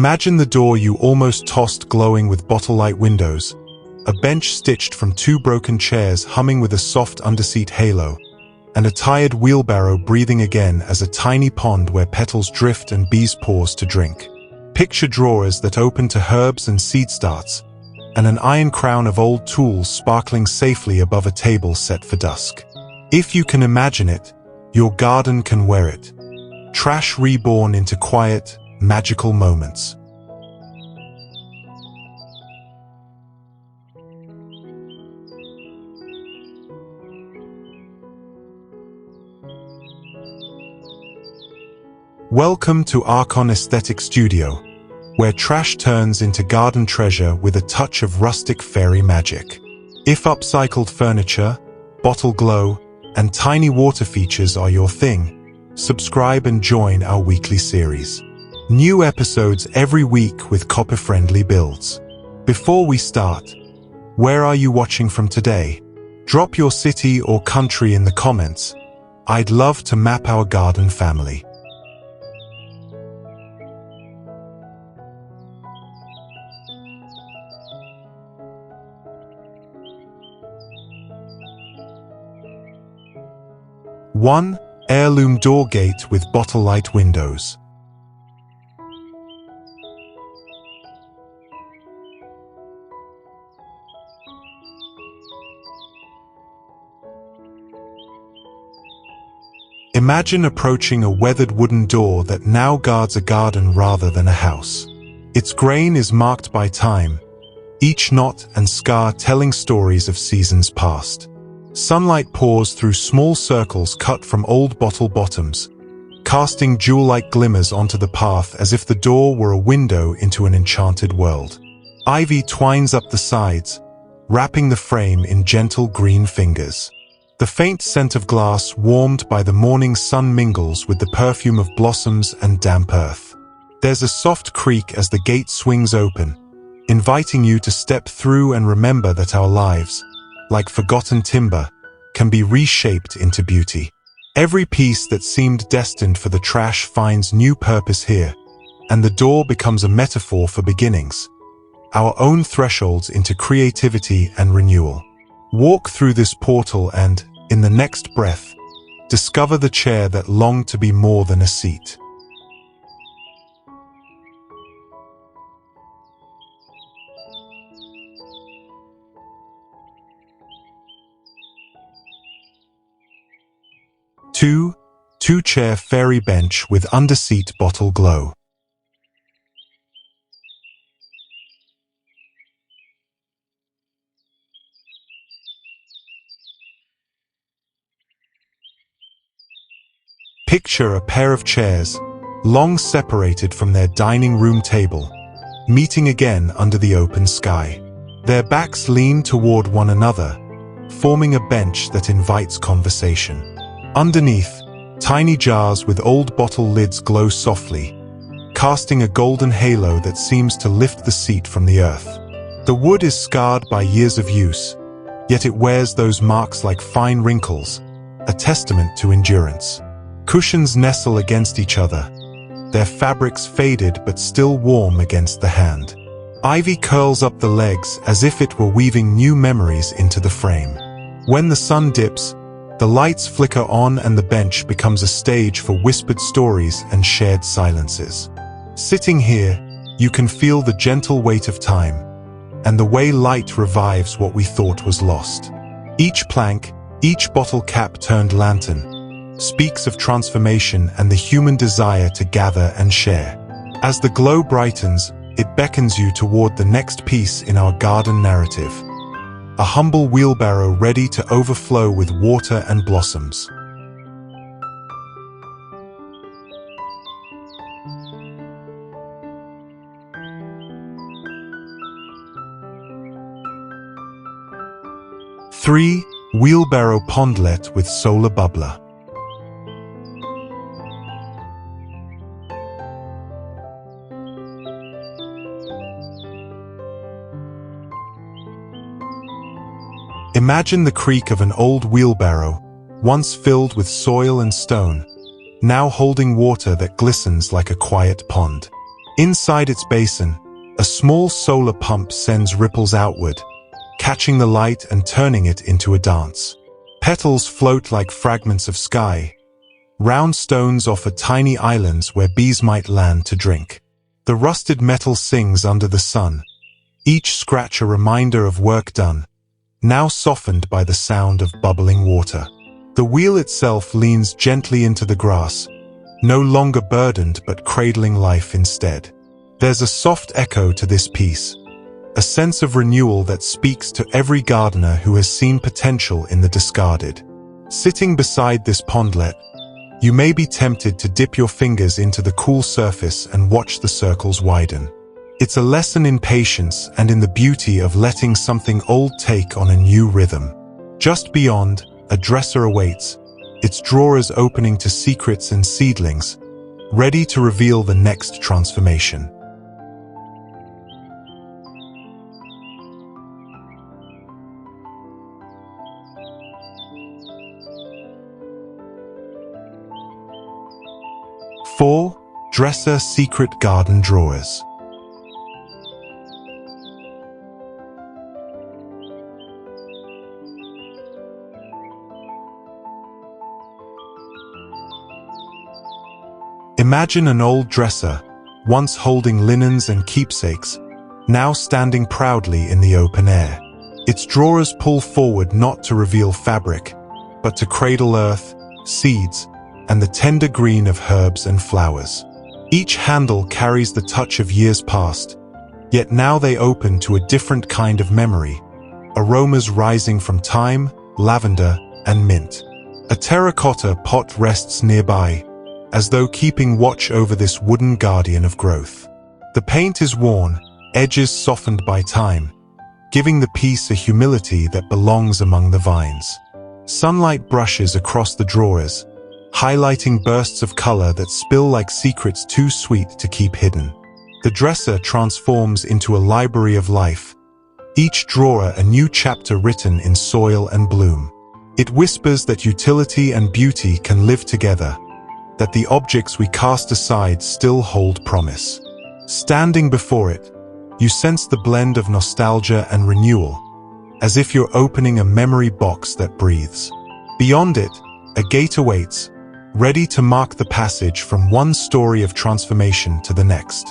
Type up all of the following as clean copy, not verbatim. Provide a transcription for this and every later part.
Imagine the door you almost tossed glowing with bottle-light windows, a bench stitched from 2 broken chairs humming with a soft underseat halo, and a tired wheelbarrow breathing again as a tiny pond where petals drift and bees pause to drink. Picture drawers that open to herbs and seed starts, and an iron crown of old tools sparkling safely above a table set for dusk. If you can imagine it, your garden can wear it. Trash reborn into quiet, magical moments. Welcome to Arkan Aesthetic Studio, where trash turns into garden treasure with a touch of rustic fairy magic. If upcycled furniture, bottle glow, and tiny water features are your thing, subscribe and join our weekly series. New episodes every week with copper-friendly builds. Before we start, where are you watching from today? Drop your city or country in the comments. I'd love to map our garden family. One, heirloom door gate with bottle-light windows. Imagine approaching a weathered wooden door that now guards a garden rather than a house. Its grain is marked by time, each knot and scar telling stories of seasons past. Sunlight pours through small circles cut from old bottle bottoms, casting jewel-like glimmers onto the path as if the door were a window into an enchanted world. Ivy twines up the sides, wrapping the frame in gentle green fingers. The faint scent of glass warmed by the morning sun mingles with the perfume of blossoms and damp earth. There's a soft creak as the gate swings open, inviting you to step through and remember that our lives, like forgotten timber, can be reshaped into beauty. Every piece that seemed destined for the trash finds new purpose here, and the door becomes a metaphor for beginnings, our own thresholds into creativity and renewal. Walk through this portal and, in the next breath, discover the chair that longed to be more than a seat. Two-chair fairy bench with underseat bottle glow. Picture a pair of chairs, long separated from their dining room table, meeting again under the open sky. Their backs lean toward one another, forming a bench that invites conversation. Underneath, tiny jars with old bottle lids glow softly, casting a golden halo that seems to lift the seat from the earth. The wood is scarred by years of use, yet it wears those marks like fine wrinkles, a testament to endurance. Cushions nestle against each other, their fabrics faded but still warm against the hand. Ivy curls up the legs as if it were weaving new memories into the frame. When the sun dips, the lights flicker on and the bench becomes a stage for whispered stories and shared silences. Sitting here, you can feel the gentle weight of time, and the way light revives what we thought was lost. Each plank, each bottle cap turned lantern, speaks of transformation and the human desire to gather and share. As the glow brightens, it beckons you toward the next piece in our garden narrative. A humble wheelbarrow ready to overflow with water and blossoms. Three, wheelbarrow pondlet with solar bubbler. Imagine the creak of an old wheelbarrow, once filled with soil and stone, now holding water that glistens like a quiet pond. Inside its basin, a small solar pump sends ripples outward, catching the light and turning it into a dance. Petals float like fragments of sky. Round stones offer tiny islands where bees might land to drink. The rusted metal sings under the sun, each scratch a reminder of work done, now softened by the sound of bubbling water. The wheel itself leans gently into the grass, no longer burdened but cradling life instead. There's a soft echo to this piece, a sense of renewal that speaks to every gardener who has seen potential in the discarded. Sitting beside this pondlet, you may be tempted to dip your fingers into the cool surface and watch the circles widen. It's a lesson in patience and in the beauty of letting something old take on a new rhythm. Just beyond, a dresser awaits, its drawers opening to secrets and seedlings, ready to reveal the next transformation. Four Dresser Secret Garden Drawers. Imagine an old dresser, once holding linens and keepsakes, now standing proudly in the open air. Its drawers pull forward not to reveal fabric, but to cradle earth, seeds, and the tender green of herbs and flowers. Each handle carries the touch of years past, yet now they open to a different kind of memory, aromas rising from thyme, lavender, and mint. A terracotta pot rests nearby, as though keeping watch over this wooden guardian of growth. The paint is worn, edges softened by time, giving the piece a humility that belongs among the vines. Sunlight brushes across the drawers, highlighting bursts of color that spill like secrets too sweet to keep hidden. The dresser transforms into a library of life, each drawer a new chapter written in soil and bloom. It whispers that utility and beauty can live together, that the objects we cast aside still hold promise. Standing before it, you sense the blend of nostalgia and renewal, as if you're opening a memory box that breathes. Beyond it, a gate awaits, ready to mark the passage from one story of transformation to the next.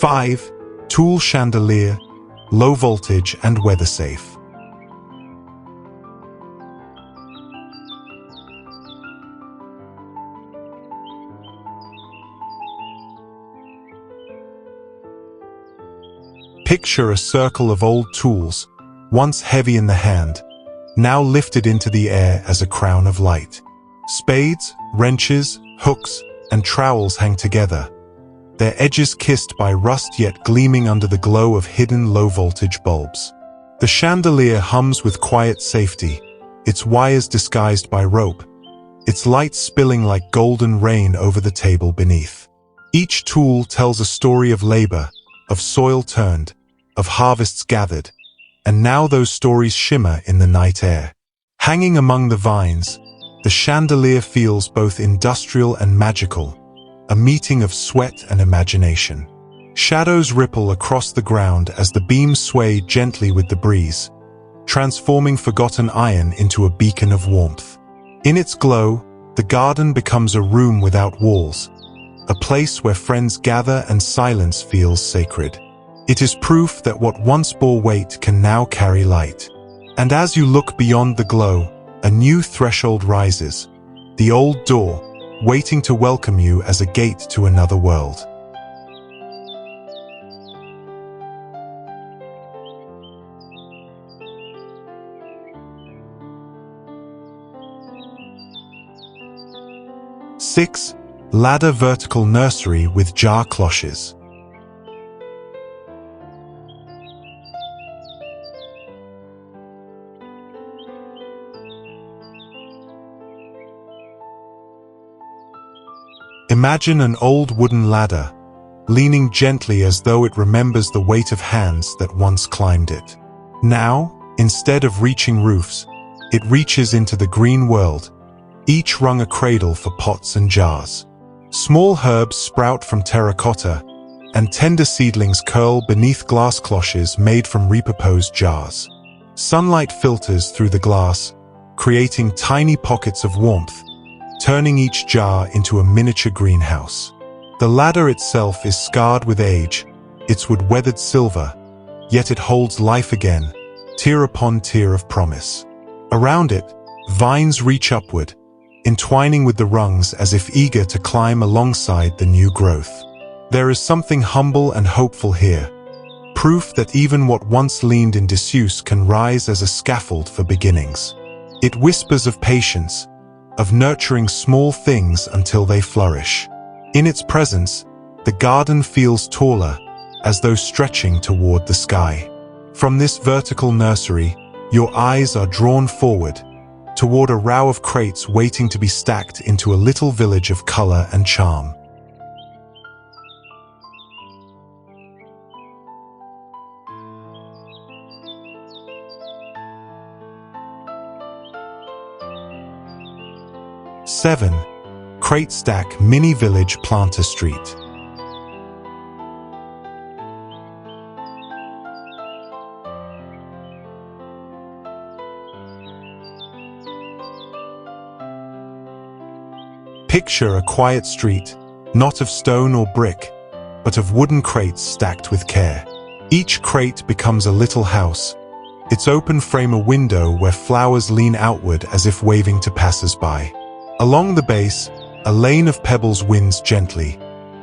Five Tool Chandelier, low voltage and weather safe. Picture a circle of old tools, once heavy in the hand, now lifted into the air as a crown of light. Spades, wrenches, hooks, and trowels hang together, their edges kissed by rust yet gleaming under the glow of hidden low-voltage bulbs. The chandelier hums with quiet safety, its wires disguised by rope, its light spilling like golden rain over the table beneath. Each tool tells a story of labor, of soil turned, of harvests gathered, and now those stories shimmer in the night air. Hanging among the vines, the chandelier feels both industrial and magical, a meeting of sweat and imagination. Shadows ripple across the ground as the beams sway gently with the breeze, transforming forgotten iron into a beacon of warmth. In its glow, the garden becomes a room without walls, a place where friends gather and silence feels sacred. It is proof that what once bore weight can now carry light. And as you look beyond the glow, a new threshold rises, the old door, waiting to welcome you as a gate to another world. Six Ladder vertical nursery with jar cloches. Imagine an old wooden ladder, leaning gently as though it remembers the weight of hands that once climbed it. Now, instead of reaching roofs, it reaches into the green world, each rung a cradle for pots and jars. Small herbs sprout from terracotta, and tender seedlings curl beneath glass cloches made from repurposed jars. Sunlight filters through the glass, creating tiny pockets of warmth, turning each jar into a miniature greenhouse. The ladder itself is scarred with age, its wood weathered silver, yet it holds life again, tier upon tier of promise. Around it, vines reach upward, entwining with the rungs as if eager to climb alongside the new growth. There is something humble and hopeful here, proof that even what once leaned in disuse can rise as a scaffold for beginnings. It whispers of patience, of nurturing small things until they flourish. In its presence, the garden feels taller, as though stretching toward the sky. From this vertical nursery, your eyes are drawn forward, toward a row of crates waiting to be stacked into a little village of color and charm. Seven, Crate Stack Mini Village Planter Street. Picture a quiet street, not of stone or brick, but of wooden crates stacked with care. Each crate becomes a little house, its open frame a window where flowers lean outward as if waving to passers-by. Along the base, a lane of pebbles winds gently,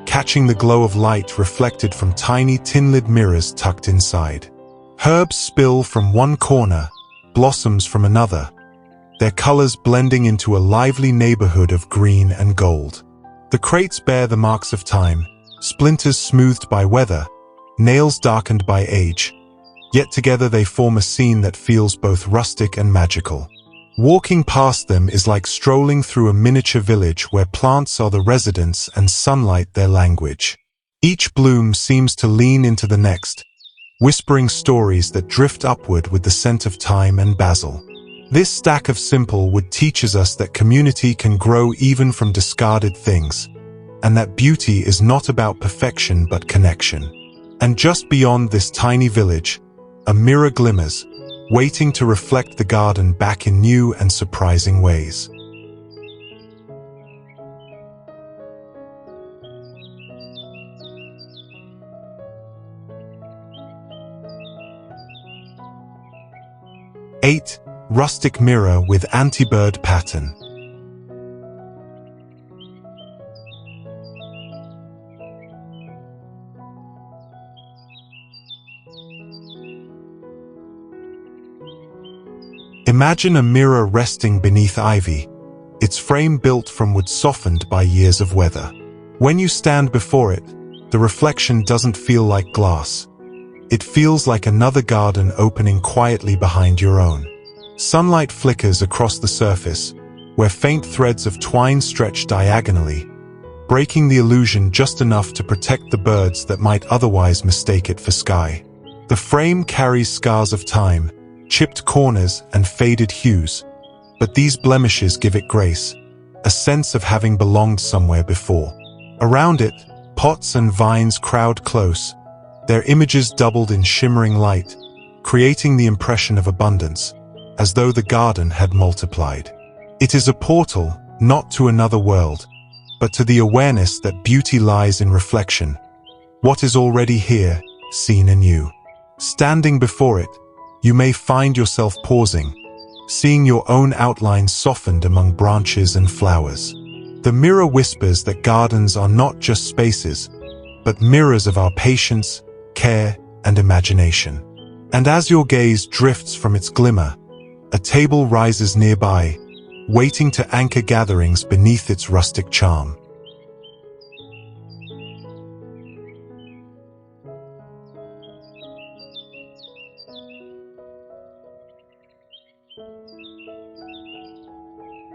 catching the glow of light reflected from tiny tin-lid mirrors tucked inside. Herbs spill from one corner, blossoms from another, their colors blending into a lively neighborhood of green and gold. The crates bear the marks of time, splinters smoothed by weather, nails darkened by age, yet together they form a scene that feels both rustic and magical. Walking past them is like strolling through a miniature village where plants are the residents and sunlight their language. Each bloom seems to lean into the next, whispering stories that drift upward with the scent of thyme and basil. This stack of simple wood teaches us that community can grow even from discarded things, and that beauty is not about perfection but connection. And just beyond this tiny village, a mirror glimmers, waiting to reflect the garden back in new and surprising ways. Eight, Rustic Mirror with Anti-Bird Pattern. Imagine a mirror resting beneath ivy, its frame built from wood softened by years of weather. When you stand before it, the reflection doesn't feel like glass. It feels like another garden opening quietly behind your own. Sunlight flickers across the surface, where faint threads of twine stretch diagonally, breaking the illusion just enough to protect the birds that might otherwise mistake it for sky. The frame carries scars of time, chipped corners and faded hues, but these blemishes give it grace, a sense of having belonged somewhere before. Around it, pots and vines crowd close, their images doubled in shimmering light, creating the impression of abundance, as though the garden had multiplied. It is a portal, not to another world, but to the awareness that beauty lies in reflection, what is already here, seen anew. Standing before it, you may find yourself pausing, seeing your own outlines softened among branches and flowers. The mirror whispers that gardens are not just spaces, but mirrors of our patience, care, and imagination. And as your gaze drifts from its glimmer, a table rises nearby, waiting to anchor gatherings beneath its rustic charm.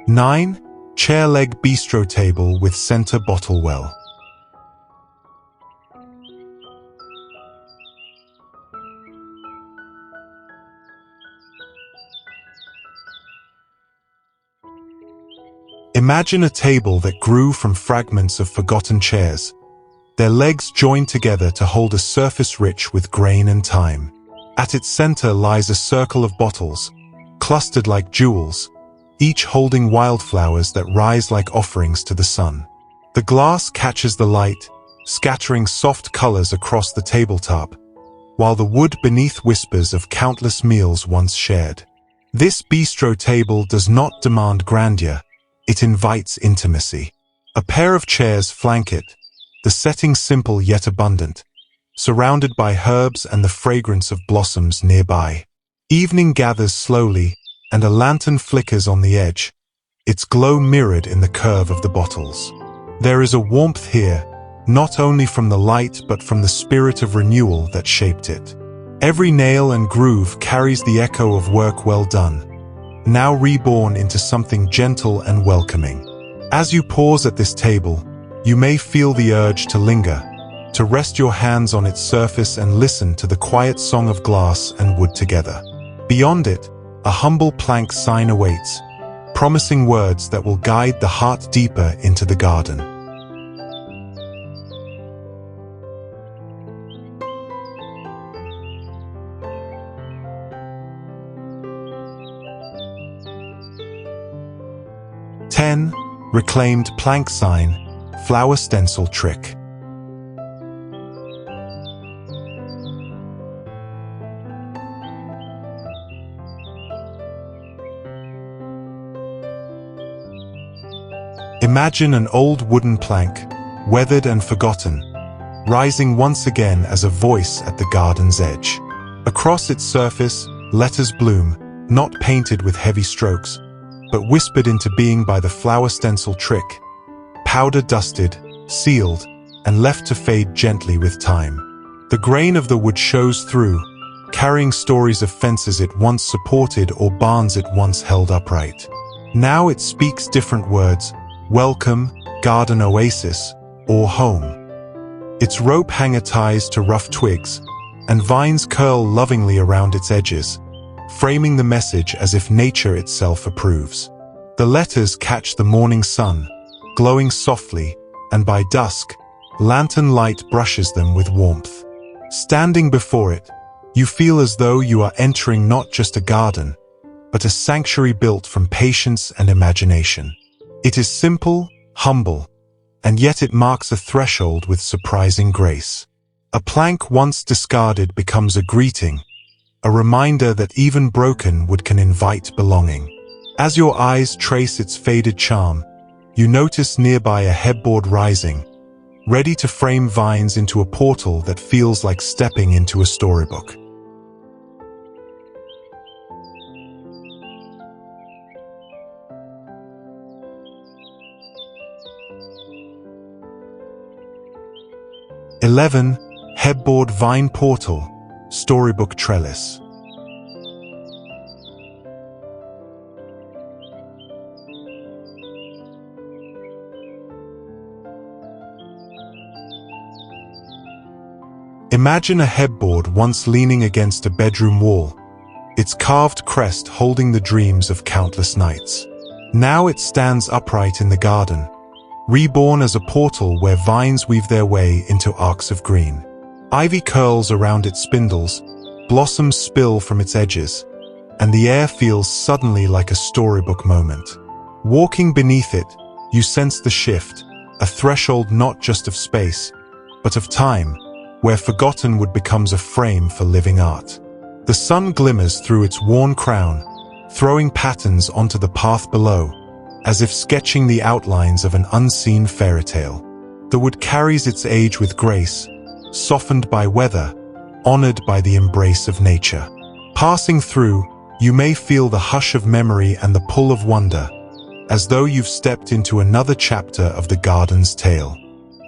Nine, Chair leg bistro table with center bottle well. Imagine a table that grew from fragments of forgotten chairs, their legs joined together to hold a surface rich with grain and time. At its center lies a circle of bottles, clustered like jewels, each holding wildflowers that rise like offerings to the sun. The glass catches the light, scattering soft colors across the tabletop, while the wood beneath whispers of countless meals once shared. This bistro table does not demand grandeur, it invites intimacy. A pair of chairs flank it, the setting simple yet abundant, surrounded by herbs and the fragrance of blossoms nearby. Evening gathers slowly, and a lantern flickers on the edge, its glow mirrored in the curve of the bottles. There is a warmth here, not only from the light but from the spirit of renewal that shaped it. Every nail and groove carries the echo of work well done, now reborn into something gentle and welcoming. As you pause at this table, you may feel the urge to linger, to rest your hands on its surface and listen to the quiet song of glass and wood together. Beyond it, a humble plank sign awaits, promising words that will guide the heart deeper into the garden. "10. Reclaimed plank sign, Flour-Stencil trick." Imagine an old wooden plank, weathered and forgotten, rising once again as a voice at the garden's edge. Across its surface, letters bloom, not painted with heavy strokes, but whispered into being by the Flour-Stencil trick, powder dusted, sealed, and left to fade gently with time. The grain of the wood shows through, carrying stories of fences it once supported or barns it once held upright. Now it speaks different words: welcome, garden oasis, or home. Its rope hanger ties to rough twigs, and vines curl lovingly around its edges, framing the message as if nature itself approves. The letters catch the morning sun, glowing softly, and by dusk, lantern light brushes them with warmth. Standing before it, you feel as though you are entering not just a garden, but a sanctuary built from patience and imagination. It is simple, humble, and yet it marks a threshold with surprising grace. A plank once discarded becomes a greeting, a reminder that even broken wood can invite belonging. As your eyes trace its faded charm, you notice nearby a headboard rising, ready to frame vines into a portal that feels like stepping into a storybook. "11. Headboard Vine Portal, Storybook Trellis." Imagine a headboard once leaning against a bedroom wall, its carved crest holding the dreams of countless nights. Now it stands upright in the garden, reborn as a portal where vines weave their way into arcs of green. Ivy curls around its spindles, blossoms spill from its edges, and the air feels suddenly like a storybook moment. Walking beneath it, you sense the shift, a threshold not just of space, but of time, where forgotten wood becomes a frame for living art. The sun glimmers through its worn crown, throwing patterns onto the path below, as if sketching the outlines of an unseen fairy tale. The wood carries its age with grace, softened by weather, honored by the embrace of nature. Passing through, you may feel the hush of memory and the pull of wonder, as though you've stepped into another chapter of the garden's tale.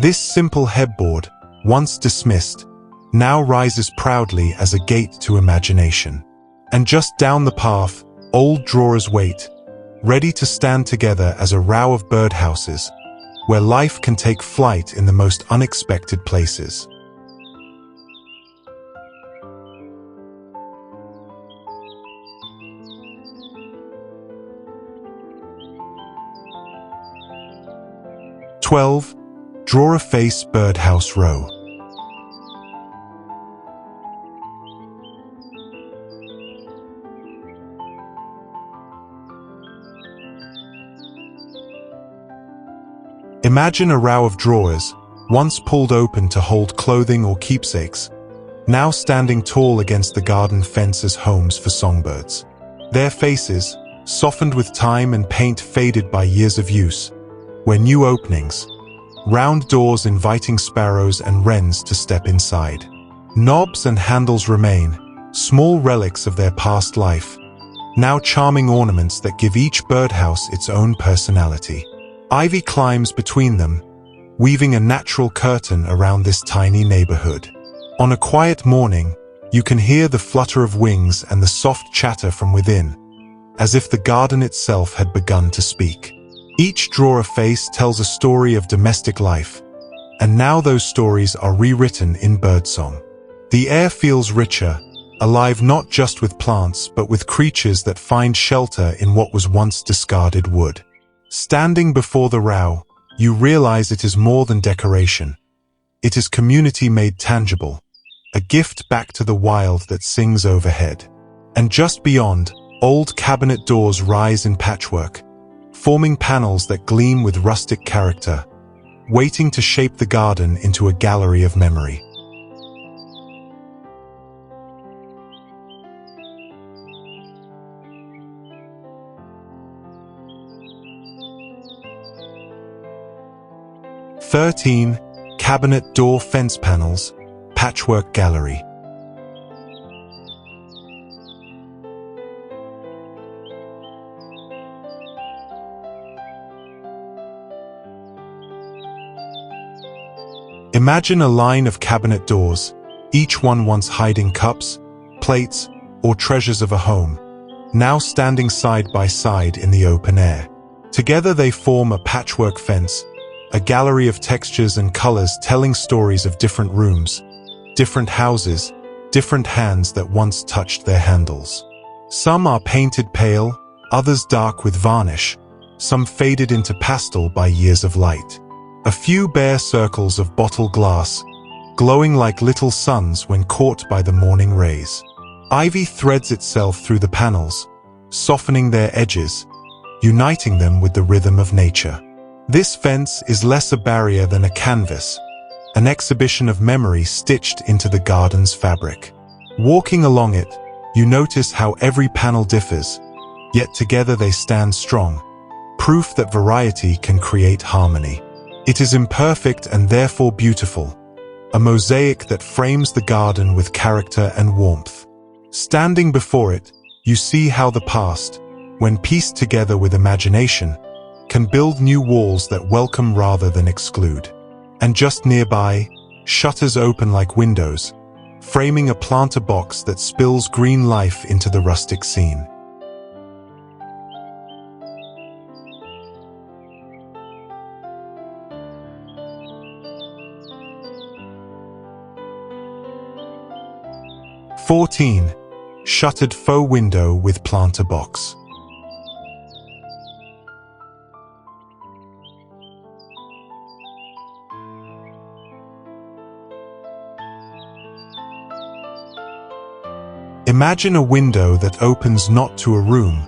This simple headboard, once dismissed, now rises proudly as a gate to imagination. And just down the path, old drawers wait, ready to stand together as a row of birdhouses, where life can take flight in the most unexpected places. 12. Draw a face Birdhouse Row. Imagine a row of drawers, once pulled open to hold clothing or keepsakes, now standing tall against the garden fence as homes for songbirds. Their faces, softened with time and paint faded by years of use, were new openings, round doors inviting sparrows and wrens to step inside. Knobs and handles remain, small relics of their past life, now charming ornaments that give each birdhouse its own personality. Ivy climbs between them, weaving a natural curtain around this tiny neighborhood. On a quiet morning, you can hear the flutter of wings and the soft chatter from within, as if the garden itself had begun to speak. Each drawer face tells a story of domestic life, and now those stories are rewritten in birdsong. The air feels richer, alive not just with plants but with creatures that find shelter in what was once discarded wood. Standing before the row, you realize it is more than decoration. It is community made tangible, a gift back to the wild that sings overhead. And just beyond, old cabinet doors rise in patchwork, forming panels that gleam with rustic character, waiting to shape the garden into a gallery of memory. "13. Cabinet door fence panels, patchwork gallery." Imagine a line of cabinet doors, each one once hiding cups, plates, or treasures of a home, now standing side by side in the open air. Together they form a patchwork fence, a gallery of textures and colors telling stories of different rooms, different houses, different hands that once touched their handles. Some are painted pale, others dark with varnish, some faded into pastel by years of light. A few bare circles of bottle glass, glowing like little suns when caught by the morning rays. Ivy threads itself through the panels, softening their edges, uniting them with the rhythm of nature. This fence is less a barrier than a canvas, an exhibition of memory stitched into the garden's fabric. Walking along it, you notice how every panel differs, yet together they stand strong, proof that variety can create harmony. It is imperfect and therefore beautiful, a mosaic that frames the garden with character and warmth. Standing before it, you see how the past, when pieced together with imagination, can build new walls that welcome rather than exclude. And just nearby, shutters open like windows, framing a planter box that spills green life into the rustic scene. "14. Shuttered Faux-Window with planter box." Imagine a window that opens not to a room,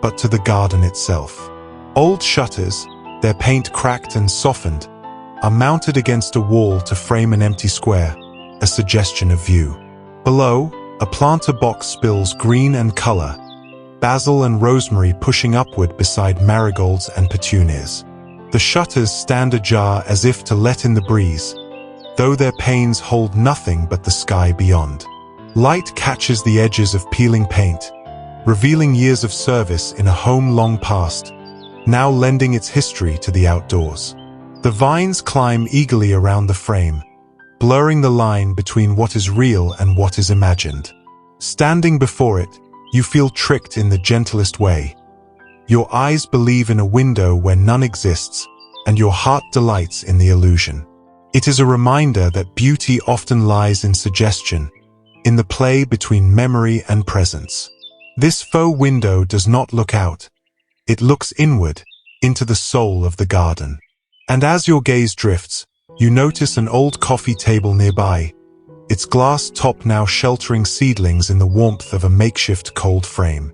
but to the garden itself. Old shutters, their paint cracked and softened, are mounted against a wall to frame an empty square, a suggestion of view. Below, a planter box spills green and color, basil and rosemary pushing upward beside marigolds and petunias. The shutters stand ajar as if to let in the breeze, though their panes hold nothing but the sky beyond. Light catches the edges of peeling paint, revealing years of service in a home long past, now lending its history to the outdoors. The vines climb eagerly around the frame, blurring the line between what is real and what is imagined. Standing before it, you feel tricked in the gentlest way. Your eyes believe in a window where none exists, and your heart delights in the illusion. It is a reminder that beauty often lies in suggestion, in the play between memory and presence. This faux window does not look out. It looks inward, into the soul of the garden. And as your gaze drifts, you notice an old coffee table nearby, its glass top now sheltering seedlings in the warmth of a makeshift cold frame.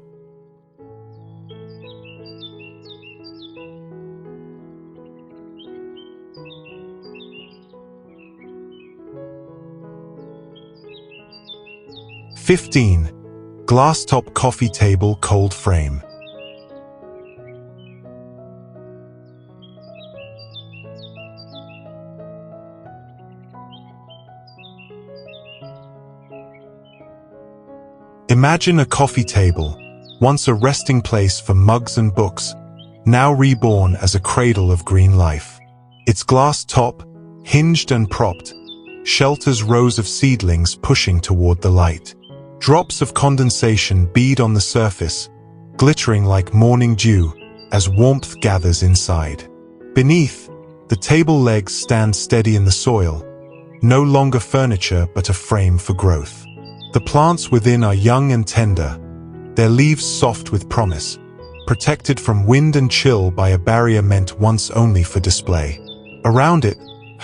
Glass-top coffee table cold frame. Imagine a coffee table, once a resting place for mugs and books, now reborn as a cradle of green life. Its glass top, hinged and propped, shelters rows of seedlings pushing toward the light. Drops of condensation bead on the surface, glittering like morning dew as warmth gathers inside. Beneath, the table legs stand steady in the soil, no longer furniture but a frame for growth. The plants within are young and tender, their leaves soft with promise, protected from wind and chill by a barrier meant once only for display. Around it,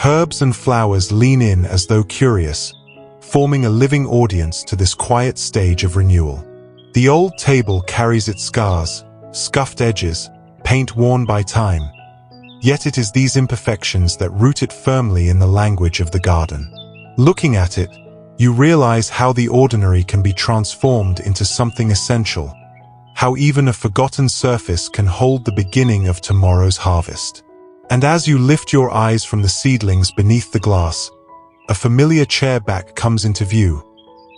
herbs and flowers lean in as though curious, forming a living audience to this quiet stage of renewal. The old table carries its scars, scuffed edges, paint worn by time. Yet it is these imperfections that root it firmly in the language of the garden. Looking at it, you realize how the ordinary can be transformed into something essential, how even a forgotten surface can hold the beginning of tomorrow's harvest. And as you lift your eyes from the seedlings beneath the glass, a familiar chair back comes into view,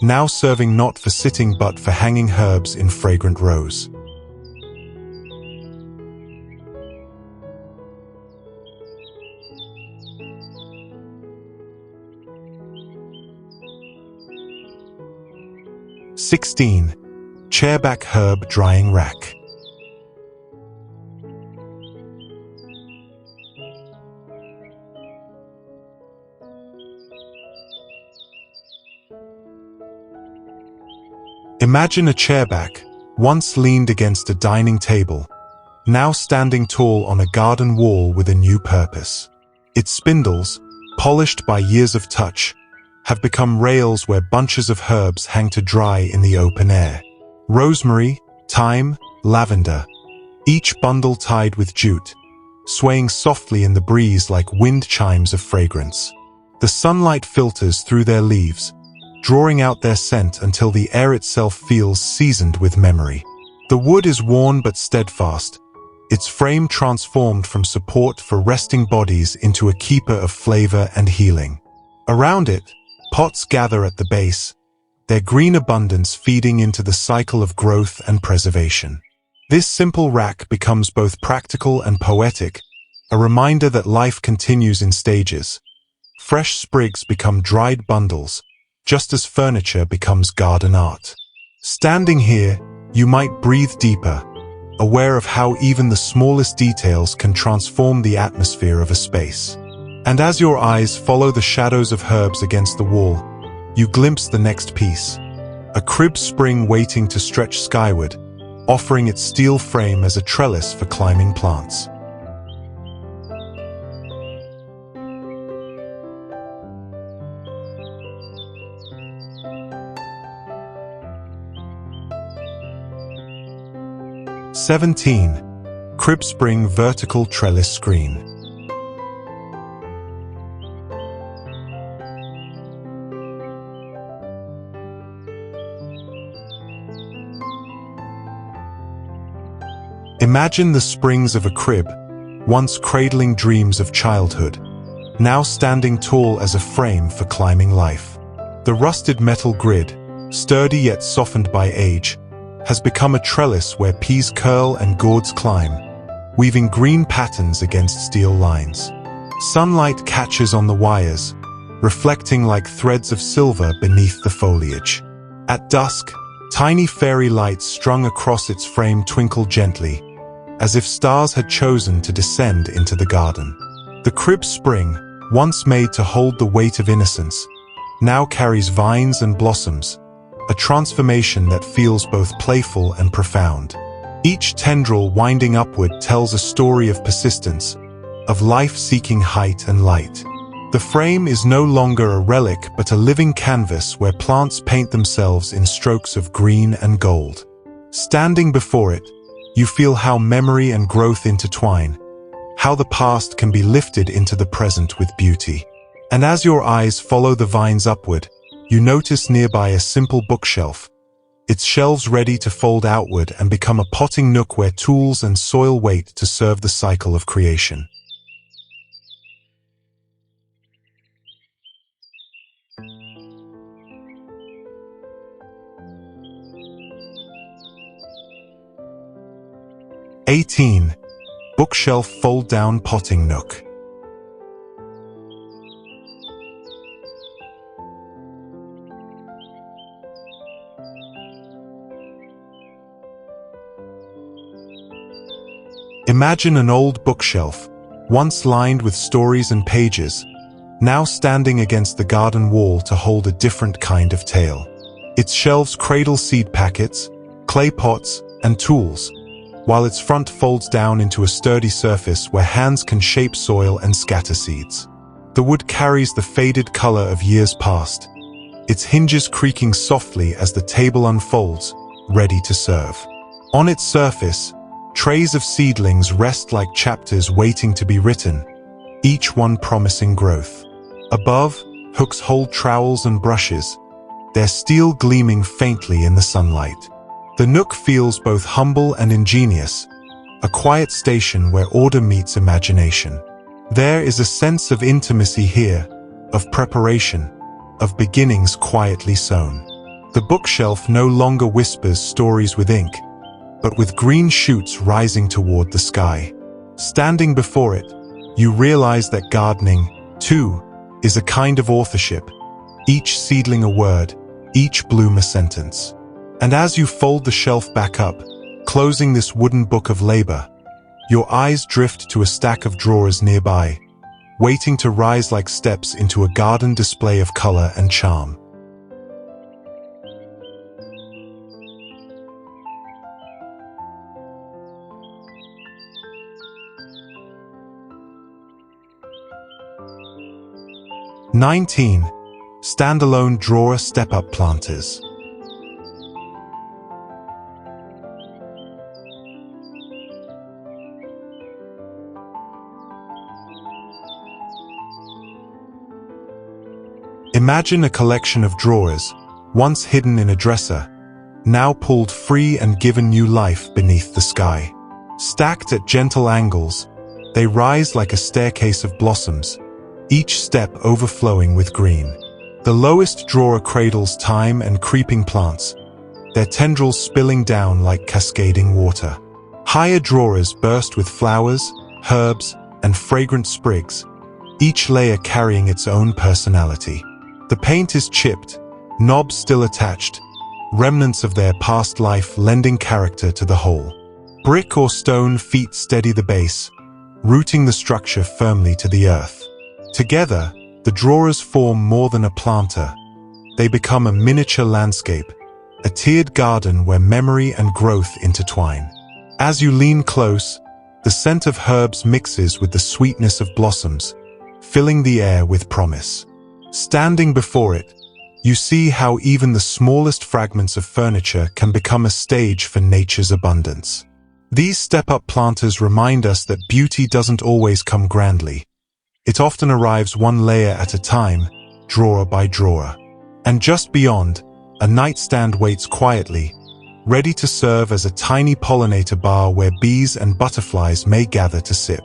now serving not for sitting but for hanging herbs in fragrant rows. Chairback herb drying rack. Imagine a chairback, once leaned against a dining table, now standing tall on a garden wall with a new purpose. Its spindles, polished by years of touch, have become rails where bunches of herbs hang to dry in the open air. Rosemary, thyme, lavender, each bundle tied with jute, swaying softly in the breeze like wind chimes of fragrance. The sunlight filters through their leaves, drawing out their scent until the air itself feels seasoned with memory. The wood is worn but steadfast, its frame transformed from support for resting bodies into a keeper of flavor and healing. Around it, pots gather at the base, their green abundance feeding into the cycle of growth and preservation. This simple rack becomes both practical and poetic, a reminder that life continues in stages. Fresh sprigs become dried bundles, just as furniture becomes garden art. Standing here, you might breathe deeper, aware of how even the smallest details can transform the atmosphere of a space. And as your eyes follow the shadows of herbs against the wall, you glimpse the next piece. A crib spring waiting to stretch skyward, offering its steel frame as a trellis for climbing plants. Crib spring vertical trellis screen. Imagine the springs of a crib, once cradling dreams of childhood, now standing tall as a frame for climbing life. The rusted metal grid, sturdy yet softened by age, has become a trellis where peas curl and gourds climb, weaving green patterns against steel lines. Sunlight catches on the wires, reflecting like threads of silver beneath the foliage. At dusk, tiny fairy lights strung across its frame twinkle gently, as if stars had chosen to descend into the garden. The crib spring, once made to hold the weight of innocence, now carries vines and blossoms, a transformation that feels both playful and profound. Each tendril winding upward tells a story of persistence, of life seeking height and light. The frame is no longer a relic but a living canvas where plants paint themselves in strokes of green and gold. Standing before it, you feel how memory and growth intertwine, how the past can be lifted into the present with beauty. And as your eyes follow the vines upward, you notice nearby a simple bookshelf, its shelves ready to fold outward and become a potting nook where tools and soil wait to serve the cycle of creation. (18) Bookshelf fold-down potting nook. Imagine an old bookshelf, once lined with stories and pages, now standing against the garden wall to hold a different kind of tale. Its shelves cradle seed packets, clay pots, and tools, while its front folds down into a sturdy surface where hands can shape soil and scatter seeds. The wood carries the faded color of years past, its hinges creaking softly as the table unfolds, ready to serve. On its surface, trays of seedlings rest like chapters waiting to be written, each one promising growth. Above, hooks hold trowels and brushes, their steel gleaming faintly in the sunlight. The nook feels both humble and ingenious, a quiet station where order meets imagination. There is a sense of intimacy here, of preparation, of beginnings quietly sown. The bookshelf no longer whispers stories with ink, but with green shoots rising toward the sky. Standing before it, you realize that gardening, too, is a kind of authorship, each seedling a word, each bloom a sentence. And as you fold the shelf back up, closing this wooden book of labor, your eyes drift to a stack of drawers nearby, waiting to rise like steps into a garden display of color and charm. (19) Standalone drawer step-up planters. Imagine a collection of drawers, once hidden in a dresser, now pulled free and given new life beneath the sky. Stacked at gentle angles, they rise like a staircase of blossoms, each step overflowing with green. The lowest drawer cradles thyme and creeping plants, their tendrils spilling down like cascading water. Higher drawers burst with flowers, herbs, and fragrant sprigs, each layer carrying its own personality. The paint is chipped, knobs still attached, remnants of their past life lending character to the whole. Brick or stone feet steady the base, rooting the structure firmly to the earth. Together, the drawers form more than a planter. They become a miniature landscape, a tiered garden where memory and growth intertwine. As you lean close, the scent of herbs mixes with the sweetness of blossoms, filling the air with promise. Standing before it, you see how even the smallest fragments of furniture can become a stage for nature's abundance. These step-up planters remind us that beauty doesn't always come grandly. It often arrives one layer at a time, drawer by drawer. And just beyond, a nightstand waits quietly, ready to serve as a tiny pollinator bar where bees and butterflies may gather to sip.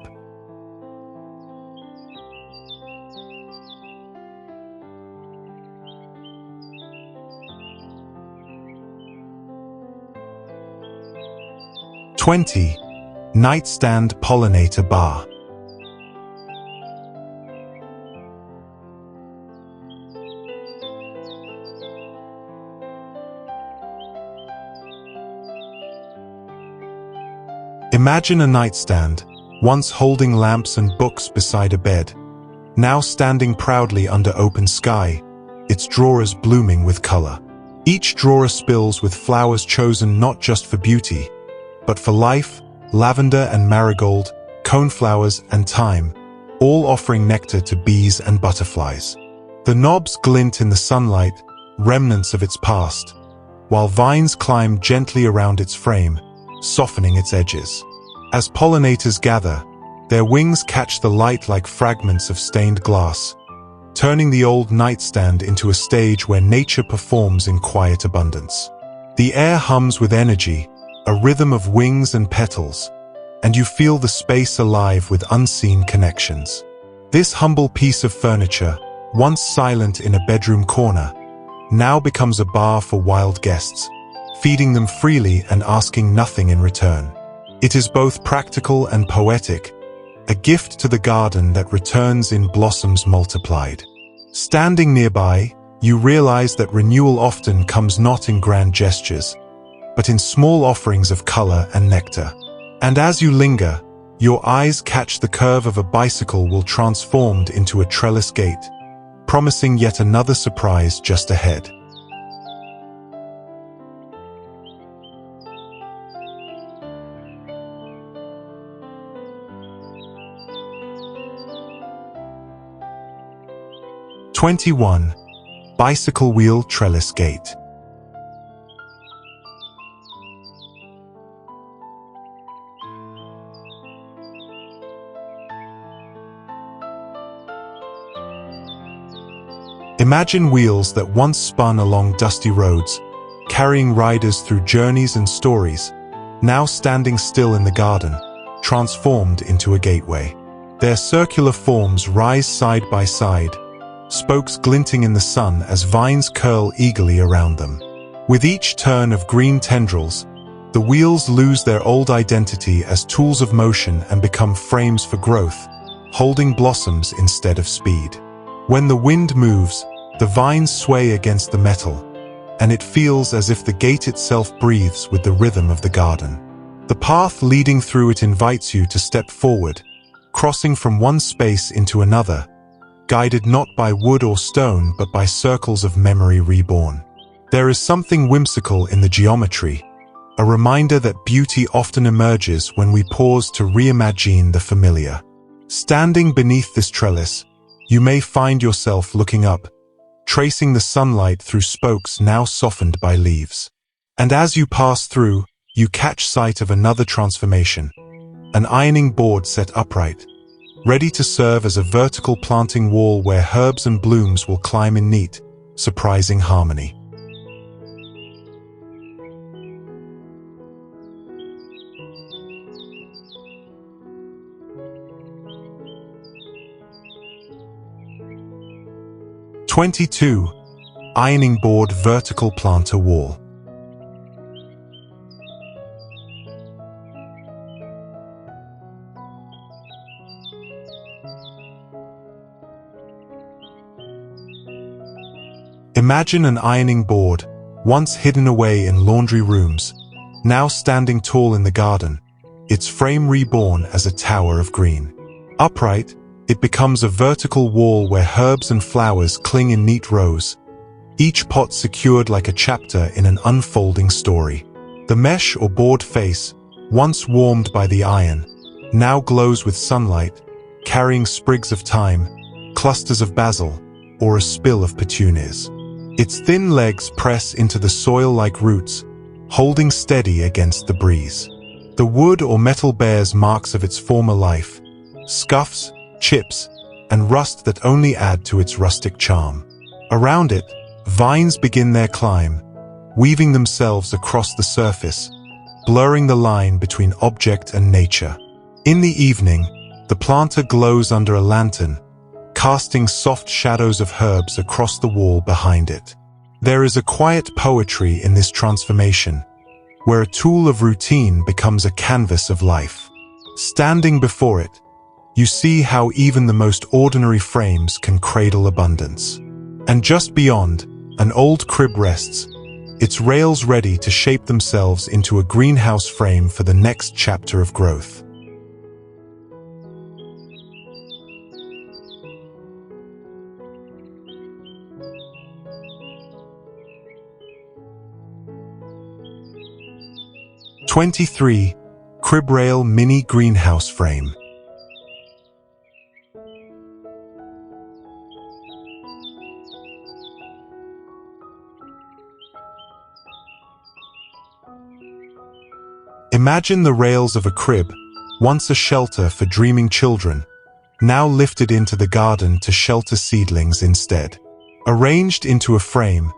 (20) Nightstand Pollinator Bar. Imagine a nightstand, once holding lamps and books beside a bed, now standing proudly under open sky, its drawers blooming with color. Each drawer spills with flowers chosen not just for beauty, but for life, lavender and marigold, coneflowers, and thyme, all offering nectar to bees and butterflies. The knobs glint in the sunlight, remnants of its past, while vines climb gently around its frame, softening its edges. As pollinators gather, their wings catch the light like fragments of stained glass, turning the old nightstand into a stage where nature performs in quiet abundance. The air hums with energy, a rhythm of wings and petals, and you feel the space alive with unseen connections. This humble piece of furniture, once silent in a bedroom corner, now becomes a bar for wild guests, feeding them freely and asking nothing in return. It is both practical and poetic, a gift to the garden that returns in blossoms multiplied. Standing nearby, you realize that renewal often comes not in grand gestures, but in small offerings of color and nectar. And as you linger, your eyes catch the curve of a bicycle wheel transformed into a trellis gate, promising yet another surprise just ahead. (21) Bicycle Wheel Trellis Gate. Imagine wheels that once spun along dusty roads, carrying riders through journeys and stories, now standing still in the garden, transformed into a gateway. Their circular forms rise side by side, spokes glinting in the sun as vines curl eagerly around them. With each turn of green tendrils, the wheels lose their old identity as tools of motion and become frames for growth, holding blossoms instead of speed. When the wind moves, the vines sway against the metal, and it feels as if the gate itself breathes with the rhythm of the garden. The path leading through it invites you to step forward, crossing from one space into another, guided not by wood or stone but by circles of memory reborn. There is something whimsical in the geometry, a reminder that beauty often emerges when we pause to reimagine the familiar. Standing beneath this trellis, you may find yourself looking up, tracing the sunlight through spokes now softened by leaves. And as you pass through, you catch sight of another transformation, an ironing board set upright, ready to serve as a vertical planting wall where herbs and blooms will climb in neat, surprising harmony. (22) Ironing Board Vertical Planter Wall. Imagine an ironing board, once hidden away in laundry rooms, now standing tall in the garden, its frame reborn as a tower of green. Upright, it becomes a vertical wall where herbs and flowers cling in neat rows, each pot secured like a chapter in an unfolding story. The mesh or board face, once warmed by the iron, now glows with sunlight, carrying sprigs of thyme, clusters of basil, or a spill of petunias. Its thin legs press into the soil like roots, holding steady against the breeze. The wood or metal bears marks of its former life, scuffs, chips, and rust that only add to its rustic charm. Around it, vines begin their climb, weaving themselves across the surface, blurring the line between object and nature. In the evening, the planter glows under a lantern, casting soft shadows of herbs across the wall behind it. There is a quiet poetry in this transformation, where a tool of routine becomes a canvas of life. Standing before it, you see how even the most ordinary frames can cradle abundance. And just beyond, an old crib rests, its rails ready to shape themselves into a greenhouse frame for the next chapter of growth. (23) Crib Rail Mini Greenhouse Frame. Imagine the rails of a crib, once a shelter for dreaming children, now lifted into the garden to shelter seedlings instead. Arranged into a frame,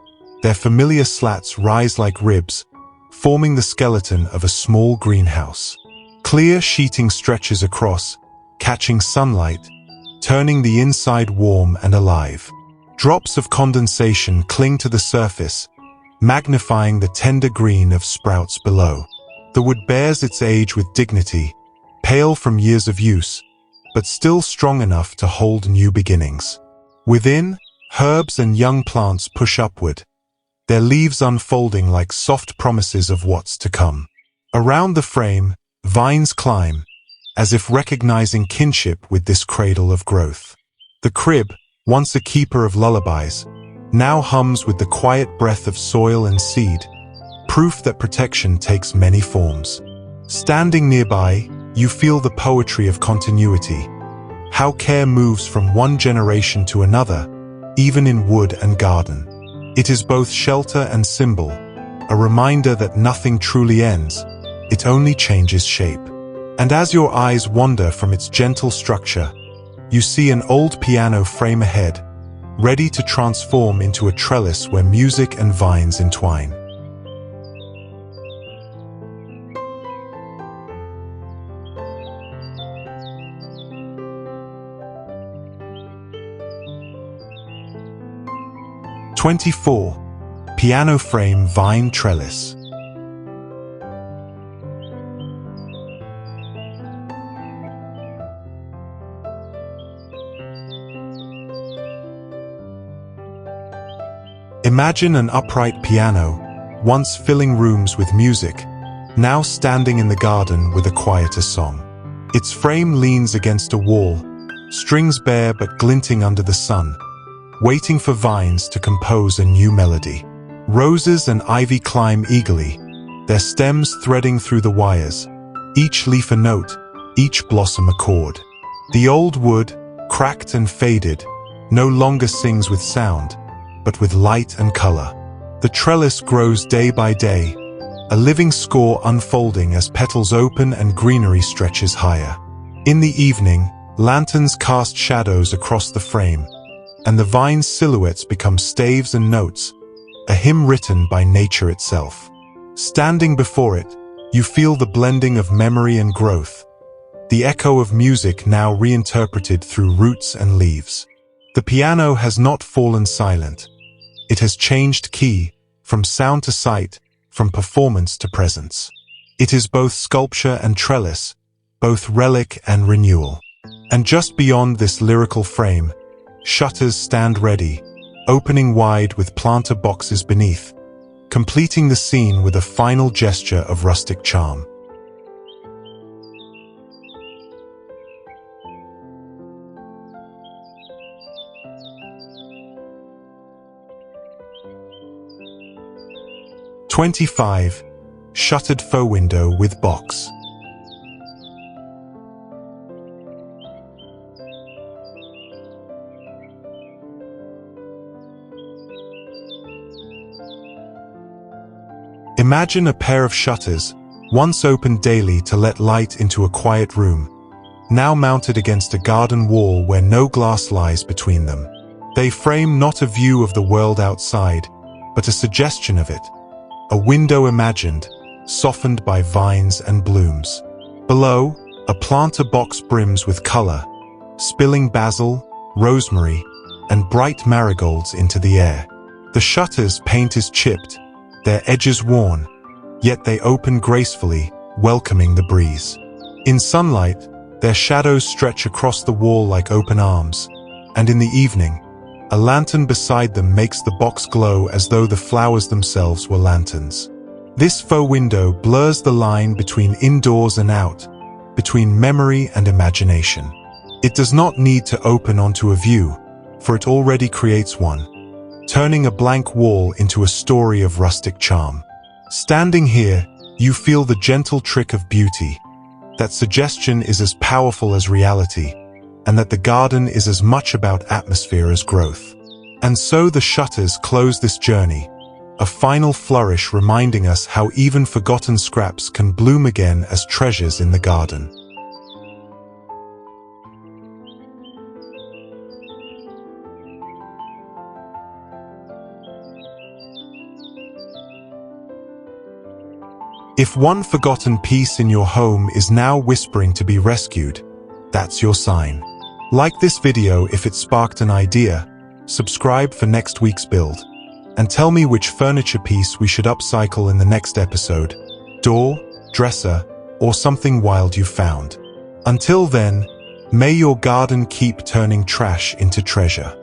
their familiar slats rise like ribs, forming the skeleton of a small greenhouse. Clear sheeting stretches across, catching sunlight, turning the inside warm and alive. Drops of condensation cling to the surface, magnifying the tender green of sprouts below. The wood bears its age with dignity, pale from years of use, but still strong enough to hold new beginnings. Within, herbs and young plants push upward, their leaves unfolding like soft promises of what's to come. Around the frame, vines climb, as if recognizing kinship with this cradle of growth. The crib, once a keeper of lullabies, now hums with the quiet breath of soil and seed, proof that protection takes many forms. Standing nearby, you feel the poetry of continuity, how care moves from one generation to another, even in wood and garden. It is both shelter and symbol, a reminder that nothing truly ends, it only changes shape. And as your eyes wander from its gentle structure, you see an old piano frame ahead, ready to transform into a trellis where music and vines entwine. '24. Piano Frame Vine Trellis. Imagine an upright piano, once filling rooms with music, now standing in the garden with a quieter song. Its frame leans against a wall, strings bare but glinting under the sun, waiting for vines to compose a new melody. Roses and ivy climb eagerly, their stems threading through the wires, each leaf a note, each blossom a chord. The old wood, cracked and faded, no longer sings with sound, but with light and color. The trellis grows day by day, a living score unfolding as petals open and greenery stretches higher. In the evening, lanterns cast shadows across the frame, and the vine's silhouettes become staves and notes, a hymn written by nature itself. Standing before it, you feel the blending of memory and growth, the echo of music now reinterpreted through roots and leaves. The piano has not fallen silent. It has changed key, from sound to sight, from performance to presence. It is both sculpture and trellis, both relic and renewal. And just beyond this lyrical frame, shutters stand ready, opening wide with planter boxes beneath, completing the scene with a final gesture of rustic charm. '25. Shuttered Faux-Window with box. Imagine a pair of shutters, once opened daily to let light into a quiet room, now mounted against a garden wall where no glass lies between them. They frame not a view of the world outside, but a suggestion of it, a window imagined, softened by vines and blooms. Below, a planter box brims with color, spilling basil, rosemary, and bright marigolds into the air. The shutter's paint is chipped, their edges worn, yet they open gracefully, welcoming the breeze. In sunlight, their shadows stretch across the wall like open arms, and in the evening, a lantern beside them makes the box glow as though the flowers themselves were lanterns. This faux window blurs the line between indoors and out, between memory and imagination. It does not need to open onto a view, for it already creates one, turning a blank wall into a story of rustic charm. Standing here, you feel the gentle trick of beauty, that suggestion is as powerful as reality, and that the garden is as much about atmosphere as growth. And so the shutters close this journey, a final flourish reminding us how even forgotten scraps can bloom again as treasures in the garden. If one forgotten piece in your home is now whispering to be rescued, that's your sign. Like this video if it sparked an idea, subscribe for next week's build, and tell me which furniture piece we should upcycle in the next episode: door, dresser, or something wild you found. Until then, may your garden keep turning trash into treasure.